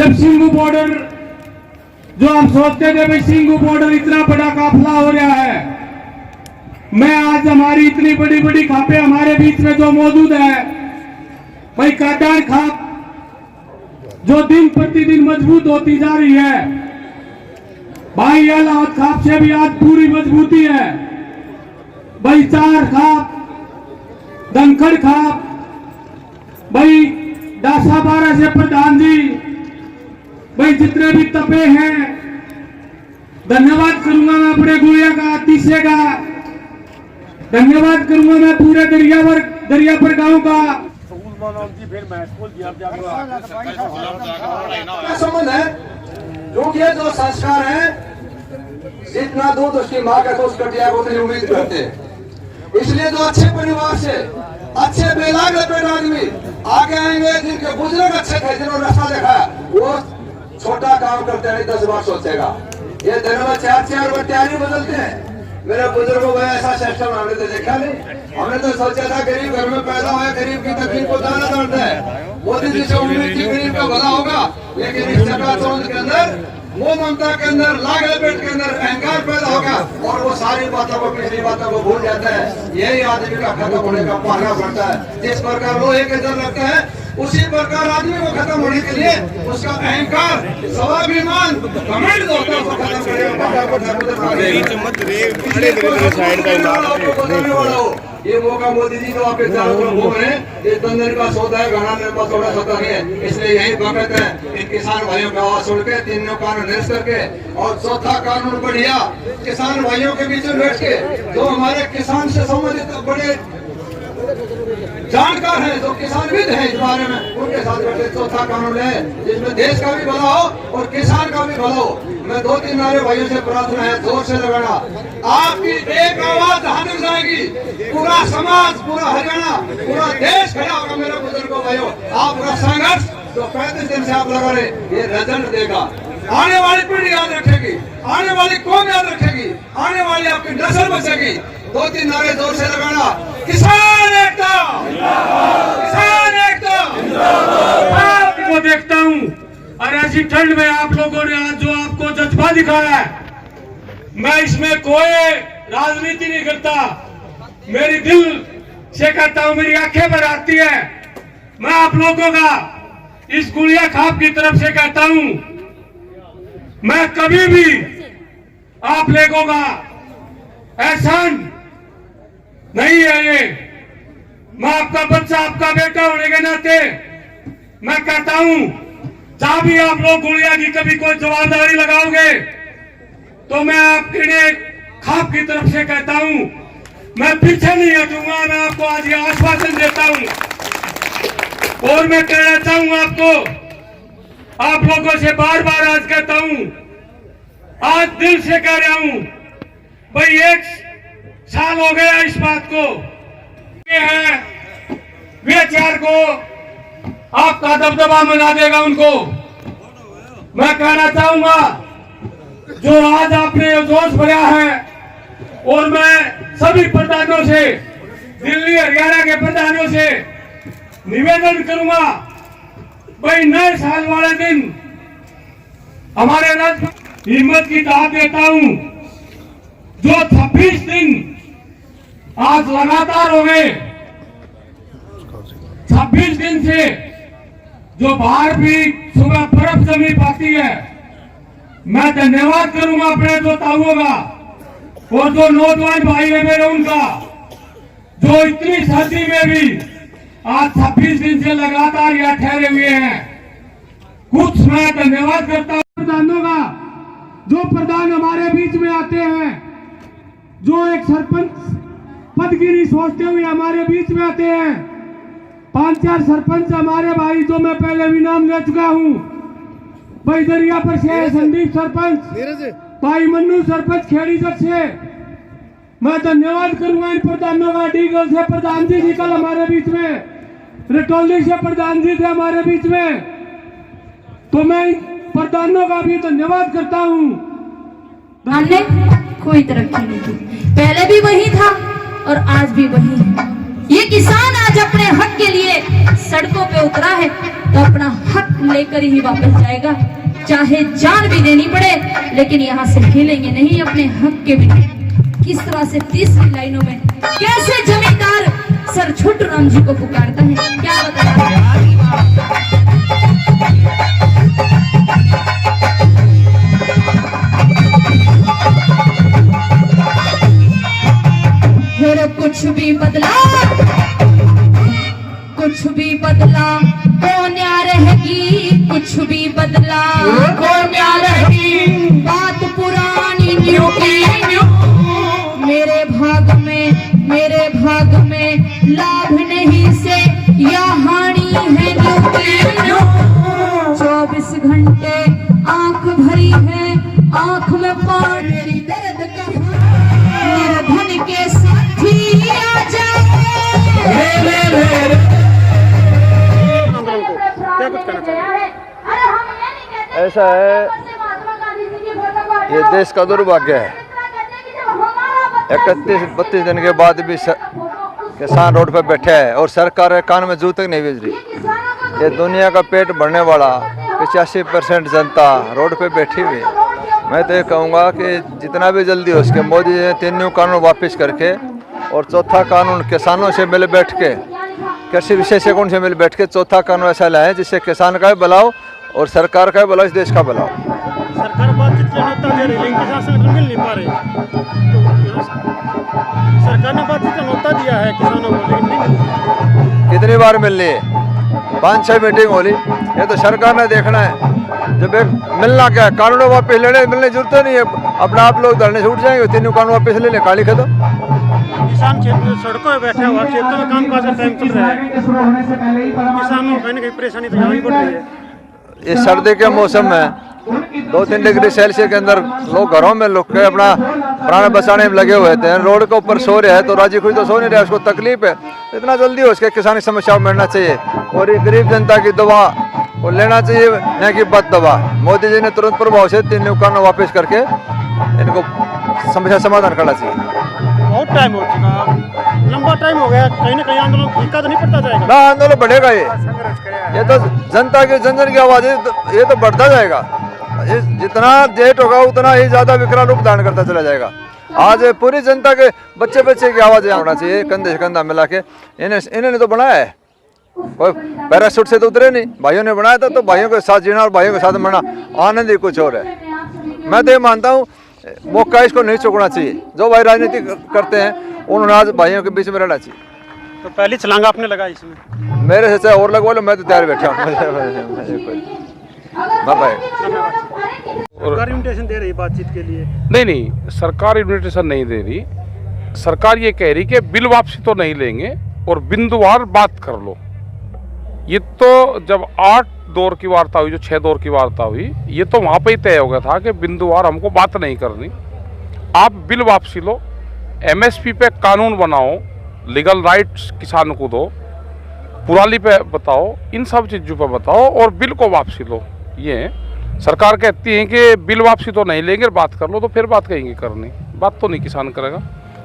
जब सिंगू बॉर्डर, जो हम सोचते थे भाई सिंगू बॉर्डर इतना बड़ा काफिला हो रहा है, मैं आज हमारी इतनी बड़ी बड़ी खापें हमारे बीच में जो मौजूद है, भाई काटान खाप जो दिन प्रतिदिन मजबूत होती जा रही है, भाई अलाहाबाद खाप से भी आज पूरी मजबूती है। भाई चार खाप, दंखड़ खाप, भाई डासा 12 से प्रधान जी, भाई जितने भी तपे हैं, धन्यवाद करूंगा मैं अपने गुड़िया का, तीसरे का धन्यवाद करूंगा मैं पूरे दरियापुर गांव का। संबंध है क्योंकि ये जो संस्कार है, जितना दूध उसकी माँ का तो उस कटिया को उतनी उम्मीद करते हैं। इसलिए जो अच्छे परिवार से अच्छे बेलाग लपेट आदमी आगे आएंगे, जिनके बुजुर्ग अच्छे थे, जिन्होंने रास्ता देखा, वो छोटा काम करते नहीं 10 बार सोचेगा। ये दिन में 4 बार तैयारी बदलते हैं। मेरे बुजुर्गों को ऐसा सिस्टम हमने तो देखा नहीं। हमने तो सोचा था गरीब घर में पैदा हुआ, गरीब की तकलीफ को जाना पड़ता है। मोदी जी से उम्मीद थी गरीब का भला होगा, लेकिन इस चकाचौंध के अंदर, वो ममता के अंदर, लाग लपेट के अंदर अहंकार पैदा होगा और वो सारी बातों को, पिछली बातों को भूल जाता है। यही आदमी का खत्म होने का पहला पड़ता है। जिस प्रकार लोहे के जल लगता है, उसी प्रकार आदमी को खत्म होने के लिए उसका अहंकार, स्वाभिमान, घमंड होता है, उसको खत्म करेगा। ये मौका मोदी जी तो आपके चारों तरफ घूम रहे हैं, ये तंदन का सौदा है, घना निर्माण थोड़ा सौदा नहीं है। इसलिए यही वक्त है इन किसान भाइयों की आवाज सुन के, तीनों कानून निरस्त करके, और चौथा कानून बढ़िया किसान भाइयों के बीच में बैठ के, जो हमारे किसान से संबंधित बड़े जानकार हैं, जो किसानविद हैं इस बारे में, उनके साथ बैठे चौथा कानून है, जिसमें देश का भी भला हो और किसान का भी भला हो। मैं 2-3 नारे भाइयों से प्रार्थना है, जोर से लगाना। आपकी एक आवाज जहां तक जाएगी, पूरा समाज, पूरा हरियाणा, पूरा देश खड़ा होगा। मेरे बुजुर्गों भाइयों, आपका संघर्ष जो 35 दिन से आप लगा रहे, ये रिजल्ट देगा। आने वाली पीढ़ी याद रखेगी, आने वाली कौम याद रखेगी, आने वाली आपकी नस्ल बचेगी। 2-3 नारे जोर से लगाना। किसान एकता, किसान एकता। आपको देखता हूँ और ऐसी ठंड में आप लोगों ने आज जो आपको जज्बा दिखाया है, मैं इसमें कोई राजनीति नहीं करता, मेरी दिल से कहता हूँ, मेरी आंखें भर आती है। मैं आप लोगों का इस गुड़िया खाप की तरफ से कहता हूँ, मैं कभी भी आप लोगों का एहसान नहीं है ये। मैं आपका बच्चा, आपका बेटा होने के नाते मैं कहता हूं, जहां भी आप लोग गुड़िया की कभी कोई जवाबदारी लगाओगे, तो मैं आपके खाप की तरफ से कहता हूं, मैं पीछे नहीं हटूंगा। मैं आपको आज ये आश्वासन देता हूं और मैं कहना चाहूंगा आपको, आप लोगों से बार बार आज कहता हूं, आज दिल से कह रहा हूं, भाई 1 साल हो गया इस बात को, ये है वीएचआर को आपका दबदबा मना देगा उनको। मैं कहना चाहूंगा, जो आज आपने जोश भरा है, और मैं सभी प्रधानों से, दिल्ली हरियाणा के प्रधानों से निवेदन करूंगा, भाई नए साल वाले दिन हमारे राज्य हिम्मत की दाद देता हूं। जो 26 दिन आज लगातार हो गए, 26 दिन से जो बाहर भी सुबह बर्फ जमी पाती है, मैं धन्यवाद करूंगा अपने जो ताऊओं का और जो नौजवान भाई है मेरे, उनका, जो इतनी सर्दी में भी आज 26 दिन से लगातार यहाँ ठहरे हुए हैं। कुछ मैं धन्यवाद करता हूँ प्रधानों का, जो प्रधान हमारे बीच में आते हैं, जो एक सरपंच पद की नहीं सोचते हुए हमारे बीच में आते हैं। 5-4 सरपंच हमारे भाई, जो मैं पहले भी नाम ले चुका हूँ, भाई दरियापुर से संदीप सरपंच, भाई मन्नू सरपंच खेड़ीगढ़ से, मैं धन्यवाद करूंगा इन प्रधानों का। डीगल से प्रधान जी कल हमारे बीच में, रटौली से प्रधान जी थे हमारे बीच में, तो मैं इन प्रधानों का भी धन्यवाद करता हूँ। हमने कोई तरक्की नहीं की, पहले भी वही था और आज भी वही है। ये किसान आज अपने हक के लिए सड़कों पे उतरा है, तो अपना हक लेकर ही वापस जाएगा, चाहे जान भी देनी पड़े, लेकिन यहाँ से हिलेंगे नहीं अपने हक के बिना। किस तरह से तीसरी लाइनों में कैसे जमींदार सर छोटू राम जी को पुकारता है, क्या बताया। फिर कुछ भी बदला, कुछ भी बदला कौन रहेगी, कुछ भी बदला कौन रहेगी, बात पुरानी न्यू की न्यू। मेरे भाग में लाभ नहीं से या हानि है न्यू की न्यू। 24 घंटे आंख भरी है, आंख में पानी दर्द का निर्धन के साथी आ जाए। क्या कुछ कहना चाहिए? ऐसा है, ये देश का दुर्भाग्य है। 31-32 दिन के बाद भी किसान रोड पर बैठे हैं और सरकार के कान में जू तक नहीं भेज रही। ये दुनिया का पेट भरने वाला 85% जनता रोड पे बैठी हुई है। मैं तो ये कहूँगा कि जितना भी जल्दी हो सके मोदी जी ने 3 न्यू कानून वापस करके और चौथा कानून किसानों से मिल बैठ के, कृषि विशेषज्ञों से मिल बैठ के चौथा कानून ऐसा लाए जिससे किसान का भी भला हो और सरकार का भी भला हो, इस देश का भला हो। सरकार बातचीत का न्योता दे रही लेकिन किसान संगठन मिल नहीं पा रहे। सरकार ने बातचीत का न्योता दिया है किसानों को, लेकिन नहीं मिल रही। कितनी बार मिल ली है, 5-6 मीटिंग हो ली। ये तो सरकार ने देखना है। जब एक मिलना क्या है, कानून वापस लेने मिलने की जरूरत नहीं है, अपना आप लोग धरने से उठ जाएंगे, 3 कानून वापस ले लें, काली खत्म। किसान क्षेत्र में सड़कों में बैठा हुआ, क्षेत्रों में काम काज का टाइम चल रहा है, किसानों को कहीं ना कहीं परेशानी तो यहाँ भी बढ़ रही है। इस सर्दी के मौसम में 2-3 डिग्री सेल्सियस के अंदर लोग घरों में लुक के अपना प्राण बचाने में लगे हुए थे, रोड के ऊपर सो रहे हैं, तो राजी खुश तो सो नहीं रहे, उसको तकलीफ है। इतना जल्दी हो उसके किसानी समस्या में मिलना चाहिए और ये गरीब जनता की दवा वो लेना चाहिए, न कि बद दवा। मोदी जी ने तुरंत प्रभाव से 3 न्यू कानून वापस करके इनको समस्या समाधान करना चाहिए। बहुत टाइम हो चुका, लंबा टाइम हो गया, कहीं ना कहीं आंदोलन फीका तो नहीं पड़ता जाएगा ना, आंदोलन बढ़ेगा। ये तो जनता की जन की आवाज है, ये तो बढ़ता जाएगा। जितना जेट होगा उतना ही ज्यादा विकराल रूप धारण करता चला जाएगा। आज पूरी जनता के बच्चे की आवाज होना चाहिए, कंधे से कंधा मिला के। इन्होंने तो बनाया है, कोई पैराशूट से तो उतरे नहीं, भाइयों ने बनाया था, तो भाइयों के साथ जीना और भाइयों के साथ मरना आनंद ही कुछ और है। मैं तो ये मानता हूँ मौका इसको नहीं चुकना चाहिए। जो भाई राजनीति करते हैं उन्होंने आज भाइयों के बीच में रहना चाहिए। तो पहली छलांग आपने लगाई इसमें, मेरे से चाहे और लगवा लो, मैं तो तैयार बैठा हूँ। सरकार इन्विटेशन दे रही बातचीत के लिए? नहीं, सरकार इन्विटेशन नहीं दे रही। सरकार ये कह रही कि बिल वापसी तो नहीं लेंगे और बिंदुवार बात कर लो। ये तो जब 8 दौर की वार्ता हुई, जो 6 दौर की वार्ता हुई, ये तो वहाँ पे ही तय हो गया था कि बिंदुवार हमको बात नहीं करनी। आप बिल वापसी लो, MSP पे कानून बनाओ, लीगल राइट्स किसानों को दो, पुराली पे बताओ, इन सब चीज़ों पे बताओ और बिल को वापसी लो। ये सरकार कहती है कि बिल वापसी तो नहीं लेंगे, बात कर लो, तो फिर बात कहेंगे करनी, बात तो नहीं किसान करेगा।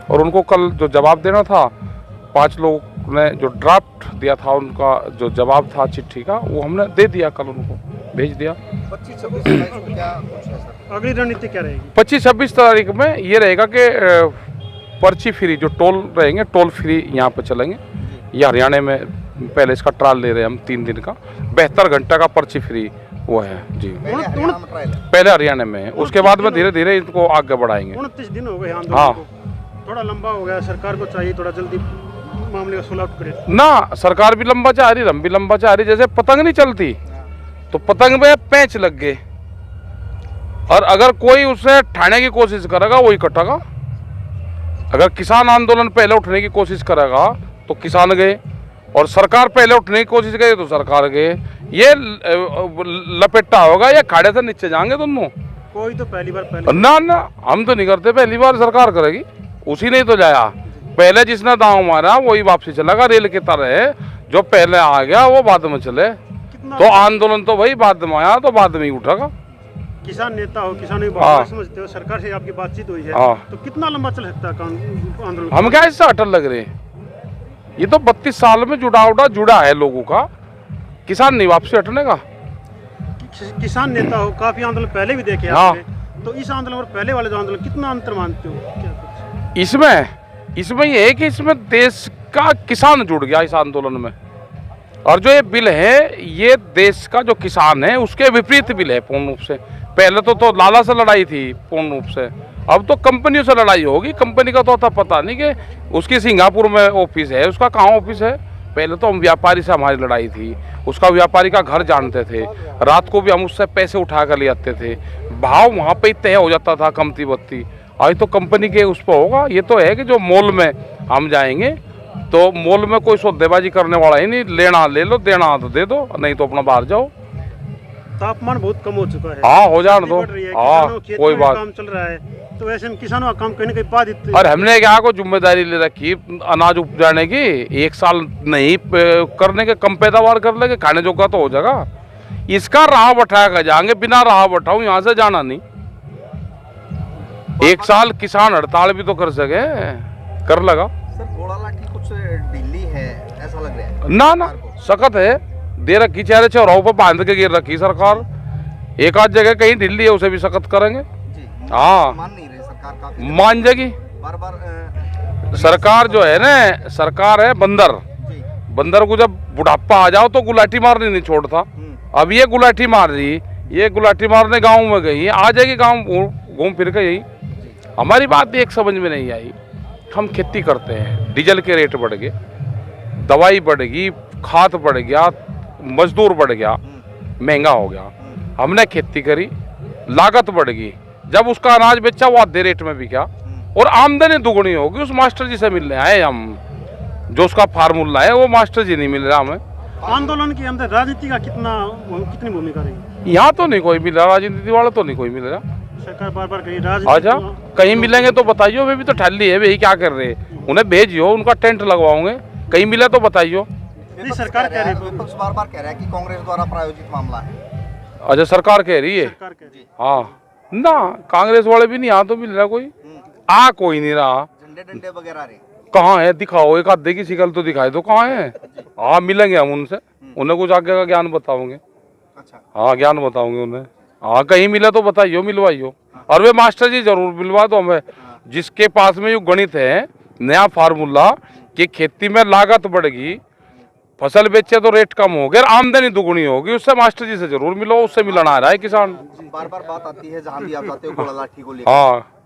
और उनको कल जो जवाब देना था, 5 लोगों ने जो ड्राफ्ट दिया था, उनका जो जवाब था चिट्ठी का, वो हमने दे दिया, कल उनको भेज दिया। 25-26 अगली रणनीति क्या रहेगी? 25-26 तारीख में ये रहेगा कि पर्ची फ्री, जो टोल रहेंगे, टोल फ्री यहाँ पर चलेंगे। ये हरियाणा में पहले इसका ट्रायल ले रहे हैं हम, 3 दिन का, 72 घंटे का पर्ची फ्री वो है जी। पहले हरियाणा में, उसके बाद में धीरे धीरे इनको आगे बढ़ाएंगे। 29 दिन हो गए आंदोलन हाँ, को, थोड़ा लंबा हो गया। सरकार को चाहिए थोड़ा जल्दी मामले का सुलह करे ना। सरकार भी लंबा चाह रही, हम भी लंबा चाह रही। जैसे पतंग नहीं चलती तो पतंग में पैंच लग गए, और अगर कोई उसे ठाने की कोशिश करेगा वही कटेगा। अगर किसान आंदोलन पहले उठने की कोशिश करेगा तो किसान गए, और सरकार पहले उठने की कोशिश करे तो सरकार गए। ये लपेटा होगा, ये खाड़े से नीचे जाएंगे दोनों। कोई तो पहली बार पहले ना, हम तो नहीं करते, पहली बार सरकार करेगी। उसी ने तो जाया, पहले जिसने दांव मारा वही वापसी चलेगा। रेल की तरह जो पहले आ गया वो बाद में चले, तो आंदोलन तो वही बाद में आया तो बाद में ही उठेगा। किसान नेता हो, किसानों की बात समझते हो, सरकार से आपकी बातचीत हुई है, तो कितना लंबा चल सकता है आंदोलन? हम क्या इससे अटल लग रहे हैं? ये तो 32 साल में जुड़ा है लोगों का, किसान नहीं वापसी हटने का। किसान नेता हो, काफी आंदोलन पहले भी देखे हाँ। आपने, तो इस आंदोलन और पहले वाले जो आंदोलन कितना अंतर मानते हो? क्या कुछ? इसमें ये है कि इसमें देश का किसान जुड़ गया इस आंदोलन में, और जो ये बिल है ये देश का जो किसान है उसके विपरीत बिल है पूर्ण रूप से। पहले तो लाला से लड़ाई थी पूर्ण रूप से, अब तो कंपनियों से लड़ाई होगी। कंपनी का तो होता पता नहीं कि उसकी सिंगापुर में ऑफिस है, उसका कहाँ ऑफिस है। पहले तो हम व्यापारी से हमारी लड़ाई थी, उसका व्यापारी का घर जानते थे, रात को भी हम उससे पैसे उठा कर ले आते थे, भाव वहाँ पे ही तय हो जाता था कमती बत्ती। आज तो कंपनी के उस पर होगा। ये तो है कि जो मॉल में हम जाएंगे तो मॉल में कोई सौदेबाजी करने वाला ही नहीं, लेना ले लो, देना तो दे दो, नहीं तो अपना बाहर जाओ। तापमान बहुत कम हो चुका है, हाँ हो जाने दो, बढ़ रही है, हाँ किसानों खेत कोई में बात। काम चल रहा है, तो ऐसे में किसानों का काम कहीं ना कहीं बाधित। और हमने क्या को जिम्मेदारी ले रखी अनाज उपजाने की, एक साल नहीं करने के कम पैदावार कर लेंगे, खाने जोगा तो हो जाएगा। इसका राह बैठाया कर जाएंगे, बिना राह बैठाऊं यहाँ से जाना नहीं। एक साल किसान हड़ताल भी तो कर सके, कर लगा। सर घोड़ा लाठी कुछ ढीली है ऐसा लग रहा है? ना सख्त है, दे रखी चारे चौराहों पर बांध के गिर रखी सरकार। एक आध जगह कहीं ढीली है उसे भी सख्त करेंगे। जी हाँ मान नहीं रही सरकार, काफी मान जाएगी बार बार सरकार। जो है ना सरकार है बंदर, जी बंदर को जब बुढ़ापा आ जाओ तो गुलाटी मारनी नहीं छोड़ता। अब ये गुलाटी मार रही, ये गुलाटी मारने गांव में गई, आ जाएगी गांव घूम फिर के। यही हमारी बात भी एक समझ में नहीं आई। हम खेती करते हैं, डीजल के रेट बढ़ गए, दवाई बढ़ गई, खाद बढ़ गया, मजदूर बढ़ गया, महंगा हो गया। हमने खेती करी, लागत बढ़ गई, जब उसका अनाज बेचा वो आधे रेट में बिका और आमदनी दुगनी होगी। उस मास्टर जी से मिलने आए हम, जो उसका फार्मूला है वो मास्टर जी नहीं मिल रहा हमें। आंदोलन के अंदर राजनीति का कितनी भूमिका रही? यहाँ तो नहीं कोई मिल रहा, राजनीति वाला तो नहीं कोई मिल रहा। सरकार बार बार कही अच्छा राजनीति, कहीं मिलेंगे तो बताइयो, वे भी तो ठल्ली है, वे क्या कर रहे हैं, उन्हें भेजियो, उनका टेंट लगवाओगे, कहीं मिले तो बताइयो। नहीं सरकार कह रही है, विपक्ष बार बार कह रहा है कि कांग्रेस द्वारा प्रायोजित मामला है। अच्छा सरकार कह रही है, सरकार कह रही है। हाँ ना कांग्रेस वाले भी नहीं, यहाँ तो मिल रहा कोई, आ कोई नहीं रहा। झंडे डंडे वगैरह रहे कहाँ है दिखाओ, एक आधे की शिकल तो दिखाई दो, कहाँ है। हाँ मिलेंगे हम उनसे, उन्हें कुछ आगे का ज्ञान बताओगे। अच्छा हाँ ज्ञान बताओगे उन्हें। हाँ कहीं मिले तो बताइयो, मिलवाइयो। और वे मास्टर जी जरूर मिलवा दो हमें, जिसके पास में जो गणित है, नया फार्मूला कि खेती में लागत बढ़ेगी, फसल बेचे तो रेट कम हो गया, आमदनी दुगुनी होगी, उससे मास्टर जी से जरूर मिलो, उससे मिलना आ रहा है किसान। बार बार बात आती है जहाँ भी आप जाते हो घोड़ा लाठी को लेकर। हाँ